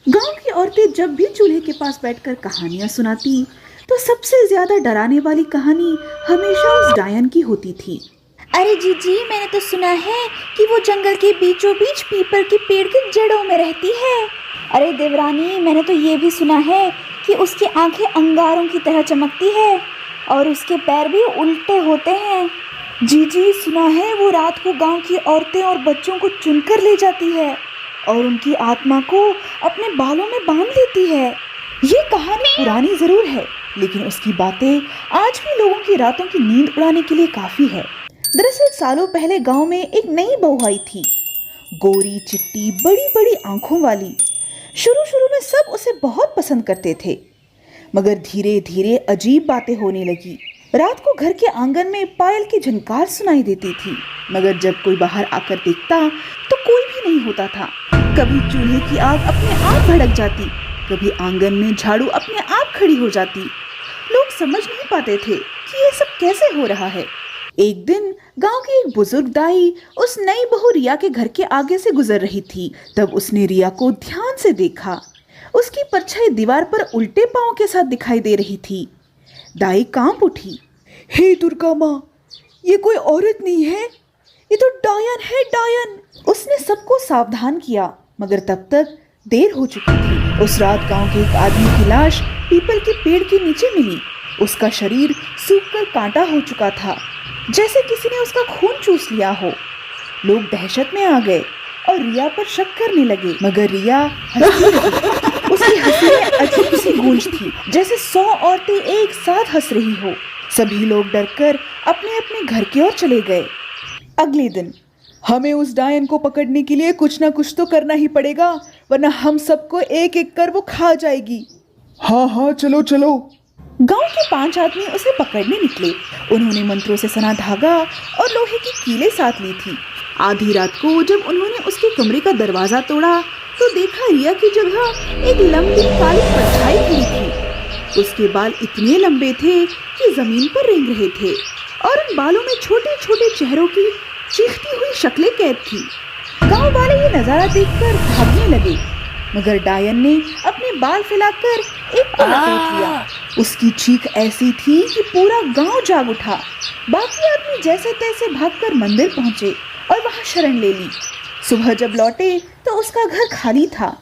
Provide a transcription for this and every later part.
गांव की औरतें जब भी चूल्हे के पास बैठकर कहानियां सुनाती तो सबसे ज्यादा डराने वाली कहानी हमेशा उस डायन की होती थी। अरे जीजी, मैंने तो सुना है कि वो जंगल के बीचों बीच पीपल के पेड़ की जड़ों में रहती है। अरे देवरानी, मैंने तो ये भी सुना है कि उसकी आंखें अंगारों की तरह चमकती है और उसके पैर भी उल्टे होते हैं। जी सुना है वो रात को गांव की औरतें और बच्चों को चुनकर ले जाती है और उनकी आत्मा को अपने बालों में बांध लेती है। ये कहानी पुरानी जरूर है, लेकिन उसकी बातें आज भी लोगों की रातों की नींद उड़ाने के लिए काफी है। दरअसल सालों पहले गांव में एक नई बहू आई थी, गोरी चिट्टी बड़ी बड़ी आंखों वाली। शुरू में सब उसे बहुत पसंद करते थे, मगर धीरे धीरे अजीब बातें होने लगी। रात को घर के आंगन में पायल की झनकार सुनाई देती थी, मगर जब कोई बाहर आकर देखता तो कोई भी नहीं होता था। कभी चूल्हे की आग अपने आप भड़क जाती, कभी आंगन में झाड़ू अपने आप खड़ी हो जाती। लोग समझ नहीं पाते थे कि ये सब कैसे हो रहा है। एक दिन गांव की एक बुजुर्ग दाई उस नई बहू रिया के घर के आगे से गुजर रही थी। तब उसने रिया को ध्यान से देखा। उसकी परछाई दीवार पर उल्टे पांव के साथ दिखाई दे रही थी। दाई कांप उठी। हे दुर्गा माँ, ये कोई औरत नहीं है, ये तो डायन है, डायन। उसने सबको सावधान किया, मगर तब तक देर हो चुकी थी। उस रात गांव के एक आदमी की लाश पीपल के पेड़ के नीचे मिली। उसका शरीर सूखकर कांटा हो चुका था, जैसे किसी ने उसका खून चूस लिया हो। लोग दहशत में आ गए और रिया पर शक करने लगे, मगर रिया हंसती रही। उसकी हंसी में अजीब सी गूंज थी, जैसे 100 औरतें एक साथ हंस रही हो। सभी लोग डरकर अपने अपने घर की ओर चले गए। अगले दिन हमें उस डायन को पकड़ने के लिए कुछ ना कुछ तो करना ही पड़ेगा, वरना हम सबको एक एक कर वो खा जाएगी। हाँ चलो चलो। गांव के 5 आदमी उसे पकड़ने निकले। उन्होंने मंत्रों से सना धागा और लोहे की कीलें साथ ली थी। आधी रात को जब उन्होंने उसके कमरे का दरवाजा तोड़ा तो देखा रिया की जगह एक लंबी काली परछाई खड़ी थी। उसके बाल इतने लंबे थे कि जमीन पर रेंग रहे थे और उन बालों में छोटे छोटे चेहरों की चीखती हुई शक्लें कैद थी। गांव वाले ये नजारा देखकर भागने लगे, मगर डायन ने अपने बाल फैलाकर एक को लपेट लिया। उसकी चीख ऐसी थी कि पूरा गांव जाग उठा। बाकी आदमी जैसे तैसे भागकर मंदिर पहुंचे और वहां शरण ले ली। सुबह जब लौटे तो उसका घर खाली था।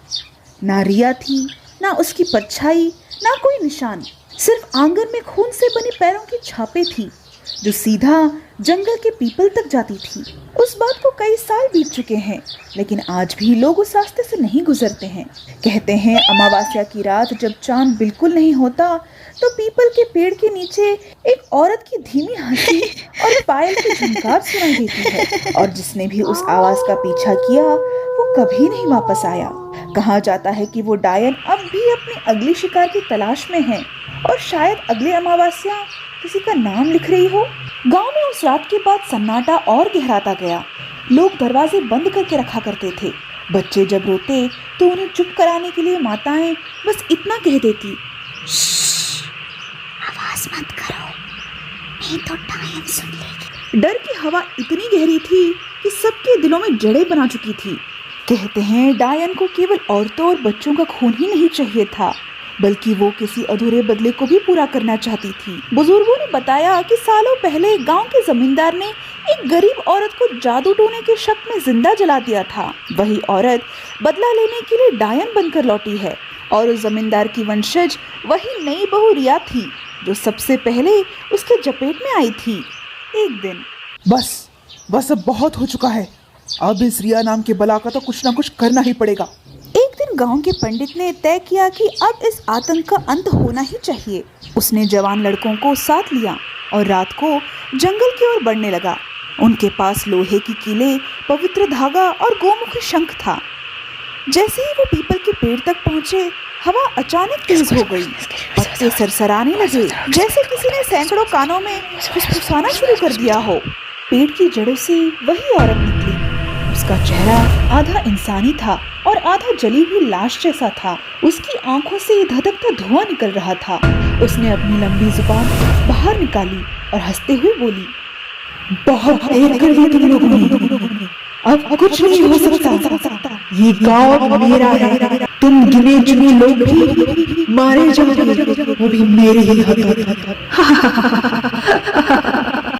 ना रिया थी, ना उसकी परछाई, ना कोई निशान। सिर्फ आंगन में खून से बनी पैरों की छापें थी, जो सीधा जंगल के पीपल तक जाती थी। उस बात को कई साल बीत चुके हैं, लेकिन आज भी लोग उस रास्ते से नहीं गुजरते हैं। कहते हैं अमावस्या की रात जब चांद बिल्कुल नहीं होता तो पीपल के पेड़ के नीचे एक औरत की धीमी हंसी और पायल की झनकार सुनाई देती है, और जिसने भी उस आवाज का पीछा किया वो कभी नहीं वापस आया। कहा जाता है कि वो डायन अब भी अपनी अगली शिकार की तलाश में है और शायद अगले अमावस्या किसी का नाम लिख रही हो। गांव में उस रात के बाद सन्नाटा और गहराता गया। लोग दरवाजे बंद करके रखा करते थे। बच्चे जब रोते तो उन्हें चुप कराने के लिए माताएं बस इतना कह देती, आवाज मत करो, नहीं तो डायन सुन लेगी। डर की हवा इतनी गहरी थी कि सबके दिलों में जड़ें बना चुकी थी। कहते हैं डायन को केवल औरतों और बच्चों का खून ही नहीं चाहिए था, बल्कि वो किसी अधूरे बदले को भी पूरा करना चाहती थी। बुजुर्गों ने बताया कि सालों पहले गांव के जमींदार ने एक गरीब औरत को जादू टोने के शक में जिंदा जला दिया था। वही औरत बदला लेने के लिए डायन बनकर लौटी है, और उस जमींदार की वंशज वही नई बहू रिया थी, जो सबसे पहले उसके चपेट में आई थी। एक दिन बस अब बहुत हो चुका है। अब इस रिया नाम के बला का तो कुछ ना कुछ करना ही पड़ेगा। एक दिन गांव के पंडित ने तय किया कि अब इस आतंक का अंत होना ही चाहिए। उसने जवान लड़कों को साथ लिया और रात को जंगल की ओर बढ़ने लगा। उनके पास लोहे की कीलें, पवित्र धागा और गोमुखी शंख था। जैसे ही वो पीपल के पेड़ तक पहुंचे, हवा अचानक तेज हो गई। पत्ते सरसराने लगे, जैसे किसी ने सैकड़ों कानों में फुसफुसाना शुरू कर दिया हो। पेड़ की जड़ों से वही औरत निकली। उसका चेहरा आधा इंसानी था और आधा जली हुई लाश जैसा था। उसकी आंखों से धधकता धुआं निकल रहा था। उसने अपनी लंबी जुबान बाहर निकाली और हंसते हुए बोली, बहुत देर कर दी तुम लोगों ने, अब कुछ नहीं हो सकता। ये गांव मेरा है। तुम गिने चुने लोग भी मारे जाओगे, वो भी मेरे ही हाथों।